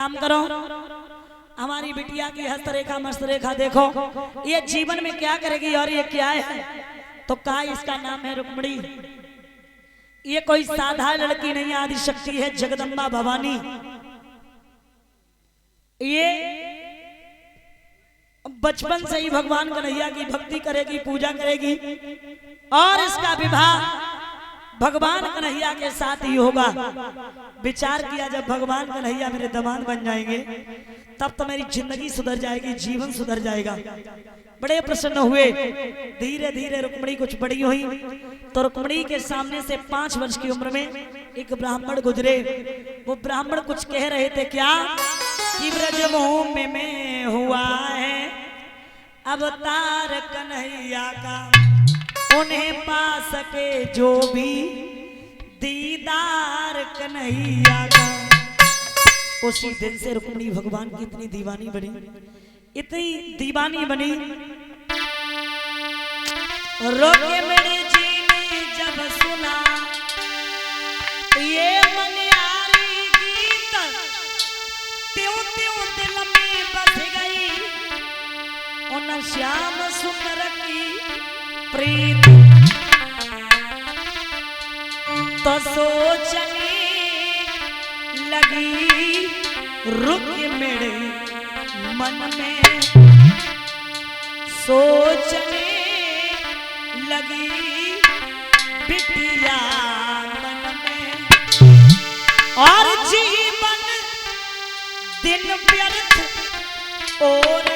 काम करो। हमारी बिटिया की हस्तरेखा मस्तरेखा देखो, ये जीवन में क्या करेगी और ये क्या है, तो का इसका नाम है रुक्मिणी। ये कोई साधारण लड़की नहीं, आदि शक्ति है जगदम्बा भवानी। ये बचपन से ही भगवान कन्हैया की भक्ति करेगी, पूजा करेगी और इसका विवाह भगवान कन्हैया के साथ ही होगा। विचार किया जब भगवान कन्हैया मेरे दामाद बन जाएंगे तब तो मेरी जिंदगी सुधर जाएगी, जीवन सुधर जाएगा। बड़े प्रसन्न हुए। धीरे धीरे रुक्मिणी कुछ बड़ी हुई तो रुक्मिणी के सामने से 5 वर्ष की उम्र में एक ब्राह्मण गुजरे। वो ब्राह्मण कुछ कह रहे थे, क्या कि ब्रजभूमि में हुआ है अवतार कन्हैया का, उन्हें पा सके जो भी दीदार कन्हैया का। उसी दिन से रुक्मिणी भगवान की इतनी दीवानी बनी, इतनी दीवानी बनी। रोके मेरे जी ने जब सुना ये मनियारी गीत, त्यों त्यों दिल में बस गई उन श्याम सुंदर की प्रीत। तो सोचने लगी रुक मेरे मन में, सोचने लगी बिटिया मन में, और जीवन दिन व्यर्थ और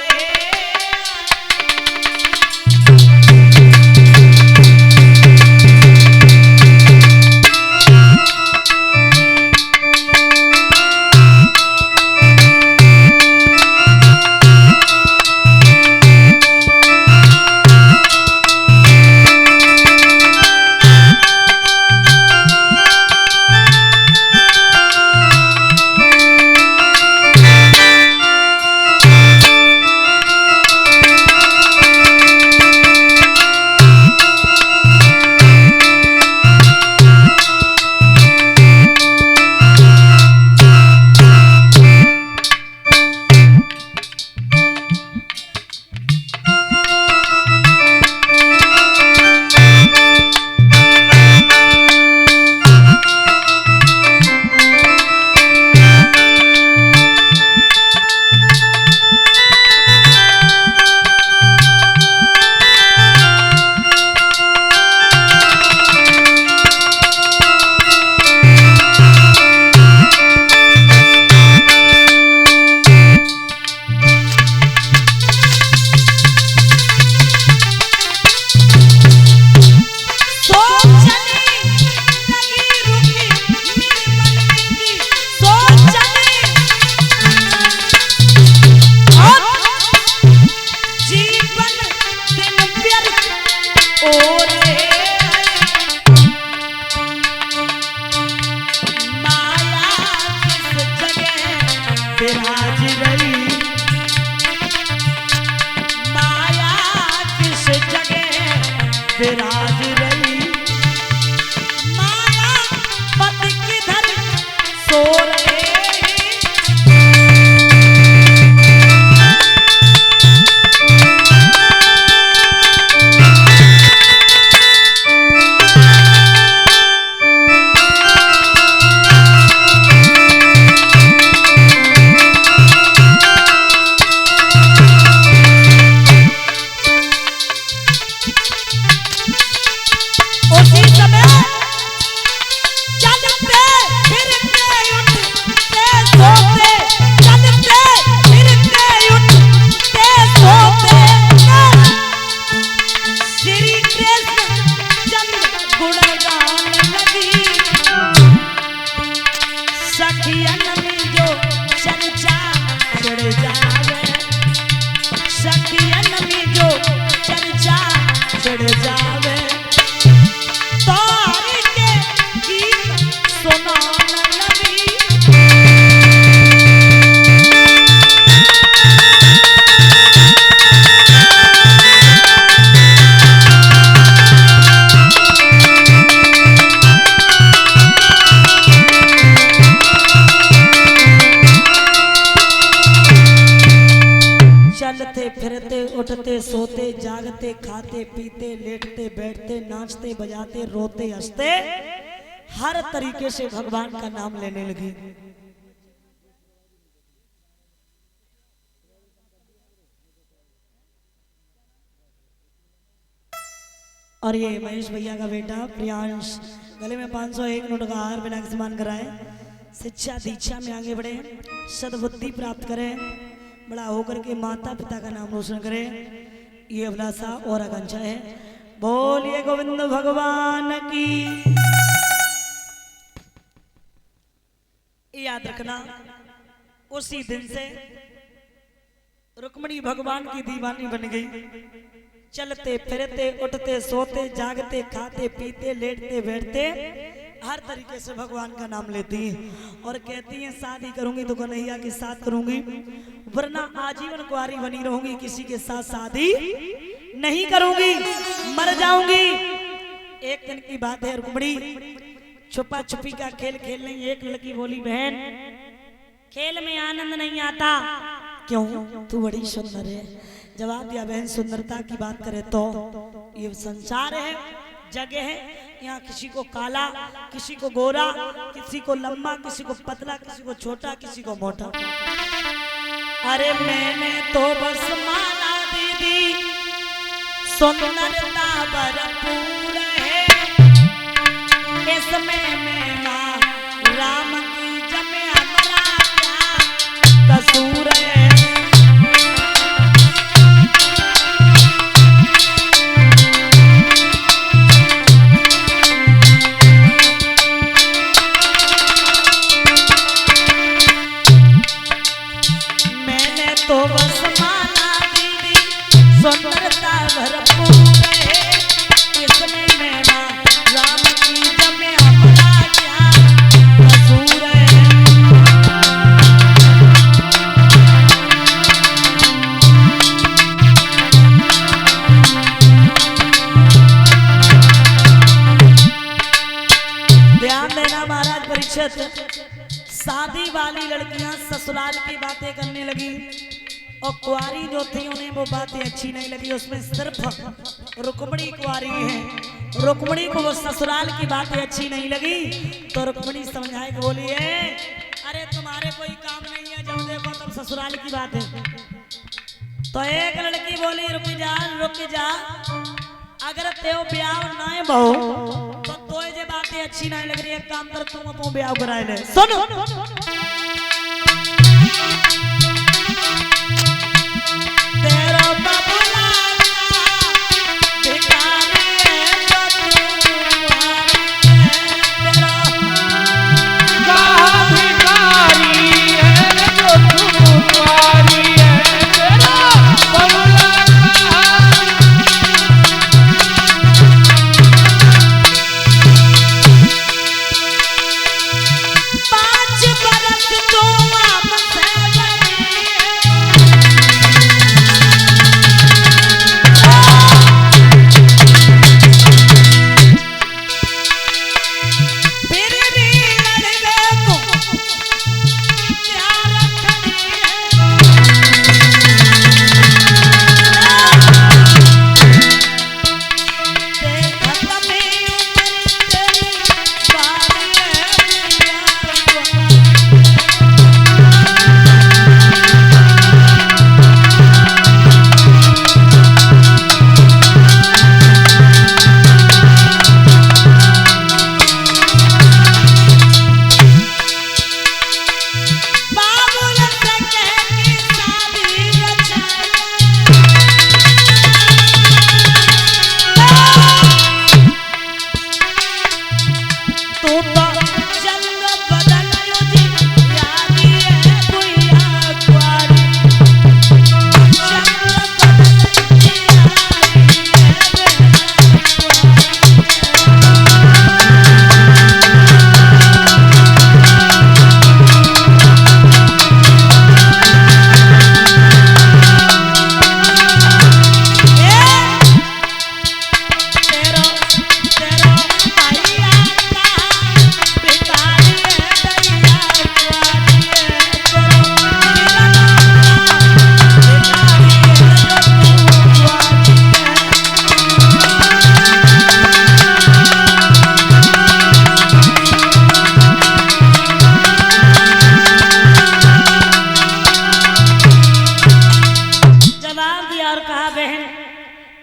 उठते सोते जागते खाते पीते लेटते बैठते नाचते बजाते रोते हंसते हर तरीके से भगवान का नाम लेने लगी। और ये महेश भैया का बेटा प्रियांश गले में 501 नोट का हार बिना सम्मान कराए, शिक्षा दीक्षा में आगे बढ़े, सद्बुद्धि प्राप्त करें, बड़ा होकर के माता पिता का नाम रोशन करें, ये अभिलाषा और आकांक्षा है। बोलिए गोविंद भगवान की। याद रखना उसी दिन से रुक्मिणी भगवान की दीवानी बन गई। चलते फिरते उठते सोते जागते खाते पीते लेटते बैठते हर तरीके से भगवान का नाम लेती हैं और कहती हैं शादी करूंगी तो कन्हैया के साथ करूंगी, वरना आजीवन कुंवारी बनी रहूंगी, किसी के साथ शादी नहीं करूंगी, मर जाऊंगी। एक दिन की बात है, रुक्मिणी छुपा छुपी का खेल खेल रही। एक लड़की बोली, बहन खेल में आनंद नहीं आता। क्यों? तू बड़ी सुंदर है। जवाब दिया, बहन सुंदरता की बात करे तो ये संसार है, जगह है, यहाँ किसी को काला, किसी को गोरा, किसी को लंबा, किसी को पतला, किसी को छोटा, किसी को मोटा। अरे मैंने तो बस माना दीदी सुंदरता भरपूर है, इसमें मैना राम की जमे हमारा क्या कसूर है। तो बस माना दीदी सुंदरता भरपूर है, इसमें मैना राम की जमे हमारा क्या कसूर है। ध्यान देना महाराज परीक्षित, शादी वाली लड़कियां ससुराल की बातें करने लगी और कुंवारी जो थी उन्हें वो बातें अच्छी नहीं लगी। उसमें सिर्फ रुक्मिणी कुंवारी है, रुक्मिणी को वो ससुराल की बातें अच्छी नहीं लगी तो रुक्मिणी समझाए कि बोली है, अरे तुम्हारे कोई काम नहीं है, जब देखो तब ससुराल की बात है। तो एक लड़की बोली, रुक जा, अगर तेो ब्याह ना बहु तो ये बातें अच्छी नहीं लग रही है, काम कर तुम अपो ब्याह कराए ले। सुनो तेरा बबुला भिखारी है जो तुम्हारी है, तेरा भिखारी है जो तुम्हारी है, तेरा बबुला पांच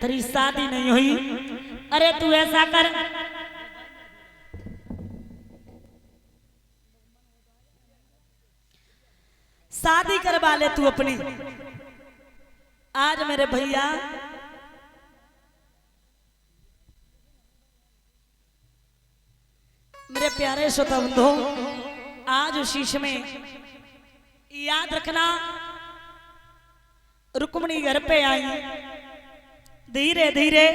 तेरी शादी नहीं हुई। अरे तू ऐसा कर, शादी करवा ले तू अपनी। आज मेरे भैया मेरे प्यारे श्रोता बंधु, आज उसी समय याद रखना, रुक्मणी घर पे आई। धीरे धीरे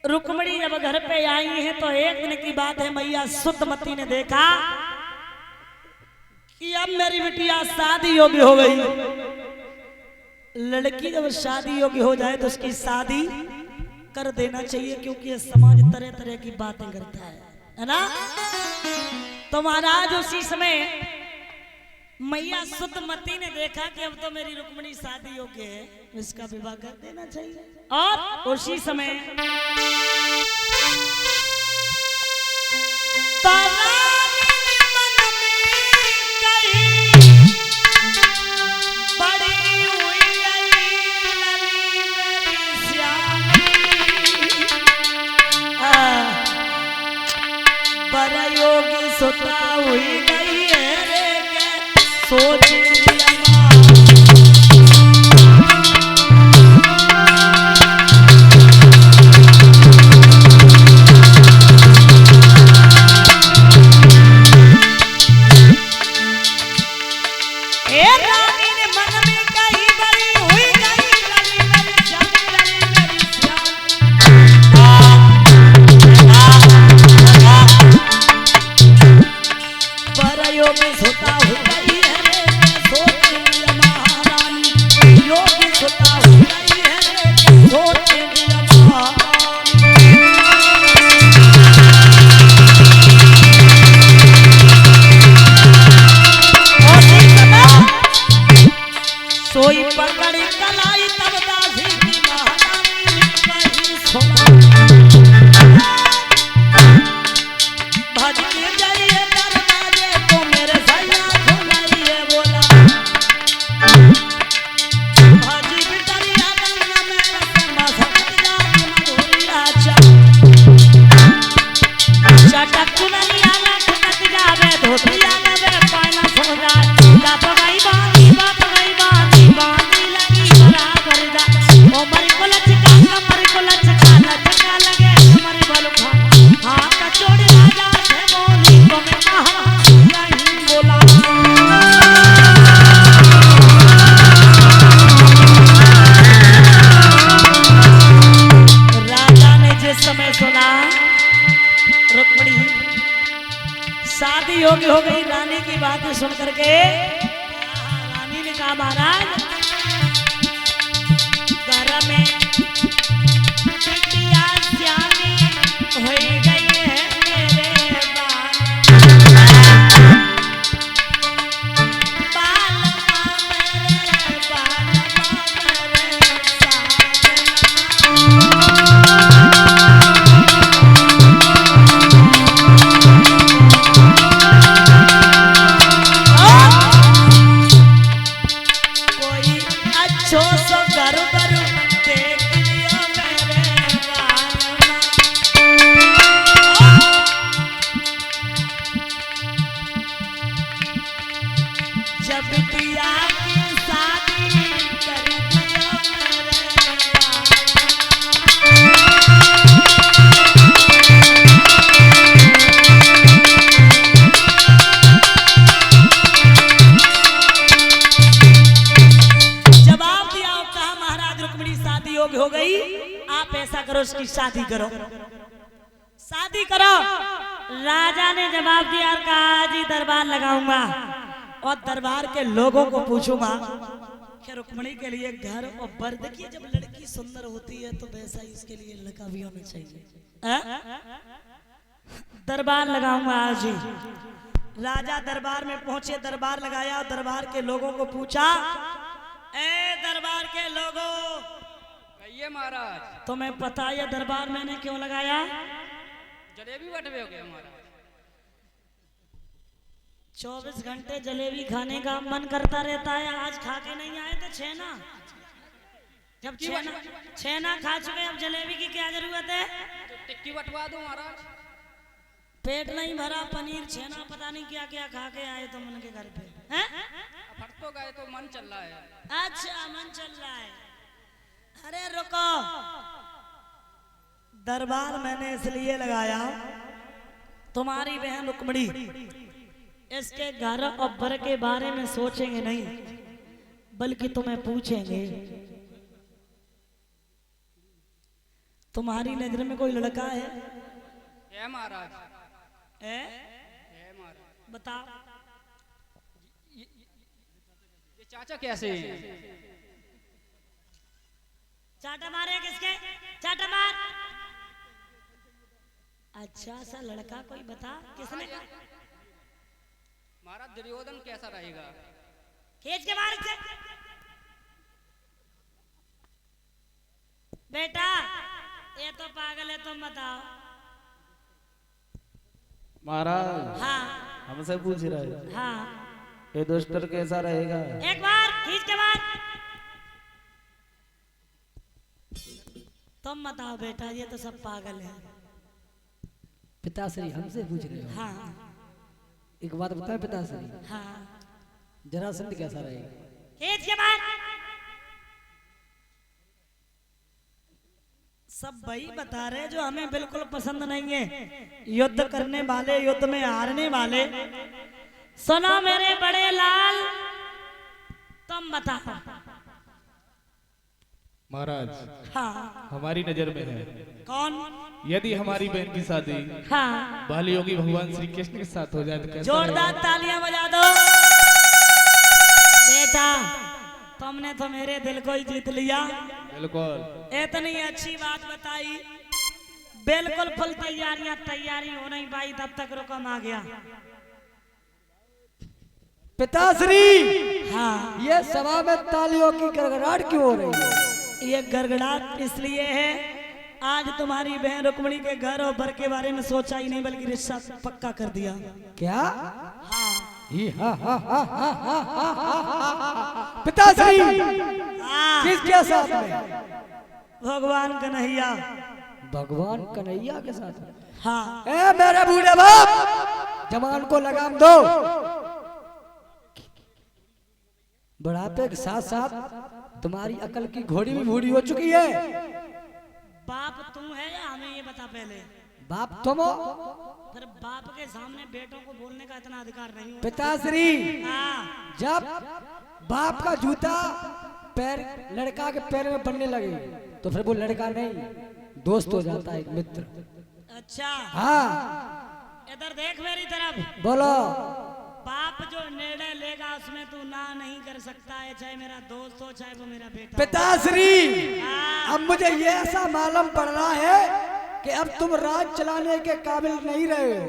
रुक्मणी जब घर पे आई है तो एक दिन की बात है, मैया सुतमती ने देखा कि अब मेरी बिटिया शादी योग्य हो गई। लड़की जब शादी योग्य हो जाए तो उसकी शादी कर देना चाहिए, क्योंकि ये समाज तरह तरह की बातें करता है ना। तो महाराज उसी समय मैया सुतमती ने देखा कि अब तो मेरी रुक्मणी शादी योग्य है, इसका विवाह कर देना चाहिए। और उसी समय सोता हुई गई है रे के सोच शादी योग्य हो गई। रानी की बातें सुन करके रानी ने कहा महाराज घर में बिटिया जानी हो गई है मेरे हो गई। आप ऐसा करो, उसकी शादी करो, शादी करो। राजा ने जवाब दिया, कहा जी दरबार लगाऊंगा और दरबार के लोगों को पूछूंगा कि रुक्मणी के लिए घर और बर। देखिए जब लड़की सुंदर होती है तो वैसा ही उसके लिए लड़का भी होना चाहिए। दरबार लगाऊंगा आज ही। राजा दरबार में पहुंचे, दरबार लगाया, दरबार के लोगों को पूछा, ए दरबार के लोगों, ये महाराज तुम्हें पता है दरबार मैंने क्यों लगाया? जलेबी बटवे हो गया महाराज। 24 घंटे जलेबी खाने का मन करता रहता है, आज खा के नहीं आए तो छेना। जब छेना खा चुके अब जलेबी की क्या जरूरत है? तो टिक्की बटवा दूं महाराज। पेट नहीं भरा, पनीर छेना पता नहीं क्या क्या खा के आए तुम उनके घर पे हैं? फट तो गए तो मन चल रहा है। अच्छा मन चल रहा है। अरे रुको, दरबार मैंने इसलिए लगाया, तुम्हारी बहन रुक्मणी इसके घर और बर के बारे में सोचेंगे नहीं, बल्कि तुम्हें पूछेंगे तुम्हारी नजर में कोई लड़का है महाराज? है महाराज। बताओ। ये चाचा कैसे हैं? चाटा मारे किसके? चाटा मार। अच्छा सा लड़का कोई बता, किसने? महाराज दुर्योधन कैसा रहेगा? खींच के मार से। बेटा ये तो पागल है, तुम बताओ। महाराज हाँ हमसे पूछ रहे हैं हाँ, ये दुष्टर कैसा रहेगा? एक बार खींच के मार। तुम बताओ बेटा, ये तो सब पागल है। पिताश्री हमसे पूछ रहे हो? हाँ एक बात बताओ पिताश्री, हाँ, जरासंध कैसा रहेगा? खींच के मार। सब वही बता रहे जो हमें बिल्कुल पसंद नहीं है, युद्ध करने वाले, युद्ध में हारने वाले। सुनो मेरे बड़े लाल, तुम बताओ। महाराज हाँ हमारी नजर में है, कौन? यदि हमारी बहन की शादी हाँ बाली योगी भगवान श्री कृष्ण के साथ हो जाए तो कैसा जोरदार तालियां बजा दो। बेटा तुमने तो मेरे दिल को ही जीत लिया। रहेगा? बिल्कुल। इतनी अच्छी बात बताई, बिल्कुल फुल तैयारी हो नहीं पाई, तब तक रुकम आ गया। पिताश्री हाँ ये सभा में तालियों की गड़गड़ाहट क्यों हो रही है? ये गड़गड़ाहट इसलिए है, आज तुम्हारी बहन रुक्मणी के घर और बर के बारे में सोचा ही नहीं, बल्कि रिश्ता पक्का कर दिया। क्या? हाँ ही हा हा हा हा हा हा हा। पिताश्री हाँ, किसके साथ में? भगवान कन्हैया। भगवान कन्हैया के साथ में? हाँ ए मेरे बूढ़े बाप, जवान को लगाम दो। बुढ़ापे के साथ साथ तुम्हारी अकल की घोड़ी भी बूढ़ी हो चुकी है। बाप तू है या हमें ये बता पहले? बाप तुम हो? फिर बाप के सामने बेटों को बोलने का इतना अधिकार नहीं होता। पिताश्री हाँ जब बाप का जूता पैर लड़का के पैर में पड़ने लगे तो फिर वो लड़का नहीं, दोस्त हो जाता है, एक मित्र। अच्छा हाँ इधर देख मेरी तरफ। बोलो। बाप जो निर्णय लेगा उसमें तू ना नहीं कर सकता है, चाहे मेरा दोस्त हो चाहे वो मेरा बेटा हो। पिताश्री हाँ। अब मुझे ये ऐसा मालूम पड़ रहा है कि अब तुम राज चलाने के काबिल नहीं रहे हो।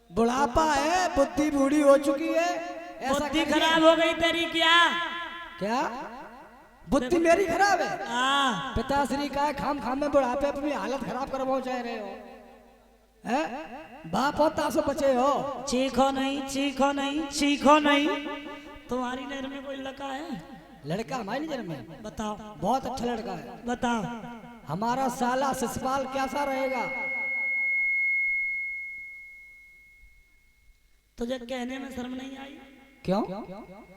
बुढ़ापा है, बुद्धि बूढ़ी हो चुकी है। ऐसा बुद्धि करिए। खराब हो गई तेरी क्या? क्या बुद्धि मेरी खराब है? हाँ पिताश्री का खाम खाम में बुढ़ापे अपनी हालत खराब कर पहुंचा रहे हो। हैं? बाप होता सो बचे हो। चीखो नहीं, चीखो नहीं, चीखो नहीं। तुम्हारी नजर में कोई लड़का है? लड़का हमारी नजर में बताओ बहुत अच्छा लड़का है। बताओ। हमारा साला शिशुपाल कैसा रहेगा? तुझे कहने में शर्म नहीं आई? क्यों?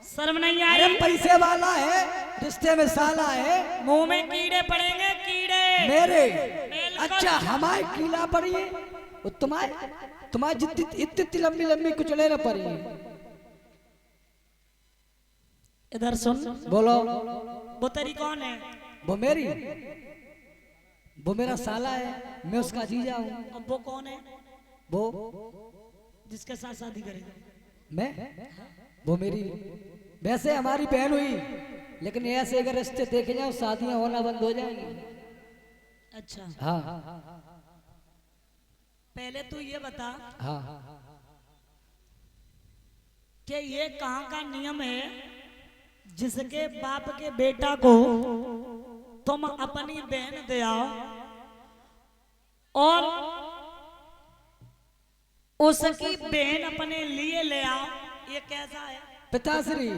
शर्म नहीं अरे आई? पैसे वाला है, रिश्ते में साला है। मुंह में कीड़े पड़ेंगे, कीड़े मेरे बिल्कुल। अच्छा हमारे कीला पड़ी है, तुम्हारी जितनी इतनी लंबी लंबी कुचले न पड़ी है। इधर सुन। बोलो। वो तेरी कौन है? वो मेरा साला है, मैं उसका जीजा हूँ। अब वो कौन है वो जिसके साथ शादी करेगा? मैं, वो मेरी, वैसे हमारी बहन हुई, लेकिन ऐसे अगर रिश्ते देखे जाओ शादियां होना बंद हो जाएंगी। अच्छा हाँ पहले तू ये बता हाँ कि ये कहाँ का नियम है जिसके बाप के बेटा को तुम अपनी बहन दे आओ और उसकी बहन अपने लिए ले आओ, ये कैसा है? पिताश्री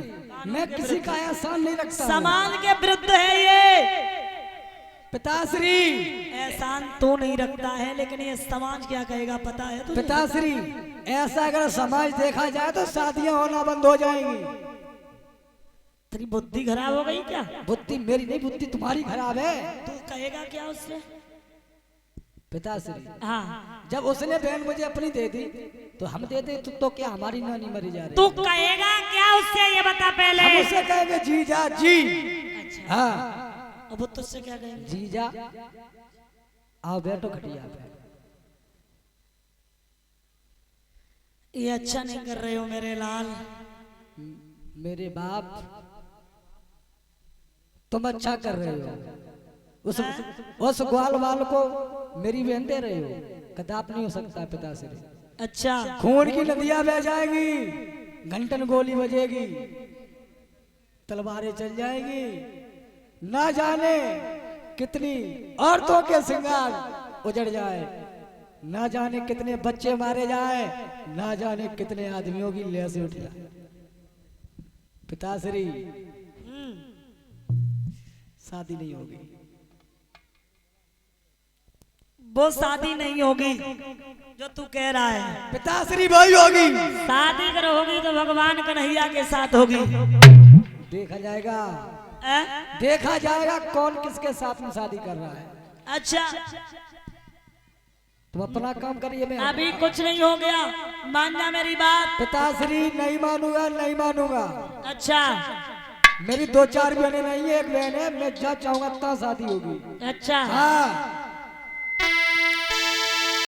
मैं किसी का एहसान नहीं रखता हूं। समाज के विरुद्ध है ये। पिताश्री एहसान तो नहीं रखता है, लेकिन ये समाज क्या कहेगा पता है तुझे? पिताश्री ऐसा अगर समाज देखा जाए तो शादियां होना बंद हो जाएंगी। तेरी बुद्धि खराब हो गई क्या? बुद्धि मेरी नहीं, बुद्धि तुम्हारी खराब है। तू कहेगा क्या उससे? पिताश्री हाँ, जब उसने बहन मुझे अपनी दे दी तो हम दे दे तो क्या हमारी नानी मरी जा रही? तू कहेगा क्या उससे ये बता पहले। हम उससे कहेंगे जीजा जी। अच्छा, हाँ अब वो तुझसे क्या कहेंगे? जीजा आओ बैठो खटिया पे। ये अच्छा नहीं कर रहे हो मेरे लाल। मेरे बाप तुम अच्छा कर रहे हो। उस ग्वाल वाल को मेरी बहन दे रहे हो, कदाप नहीं हो सकता पिताश्री। अच्छा, खून की नदियां बह जाएगी, घंटन गोली बजेगी, तलवारें चल जाएगी, ना जाने कितनी औरतों के श्रृंगार उजड़ जाए, ना जाने कितने बच्चे मारे जाए, ना जाने कितने आदमियों की लहर से उठ जाए। पिताश्री शादी नहीं होगी। वो शादी नहीं होगी जो तू कह रहा है। पिताश्री वही होगी। शादी अगर होगी तो भगवान कन्हैया के साथ होगी। देखा जाएगा, ए? देखा जाएगा कौन किसके साथ में शादी कर रहा है। अच्छा, तुम अपना काम करिए, मैं अभी कुछ नहीं हो गया, मान जा मेरी बात। पिताश्री नहीं मानूंगा, नहीं मानूंगा। अच्छा, मेरी 2-4 बहनें नहीं है, एक बहन है, मैं जब चाहूंगा तब शादी होगी। अच्छा, हाँ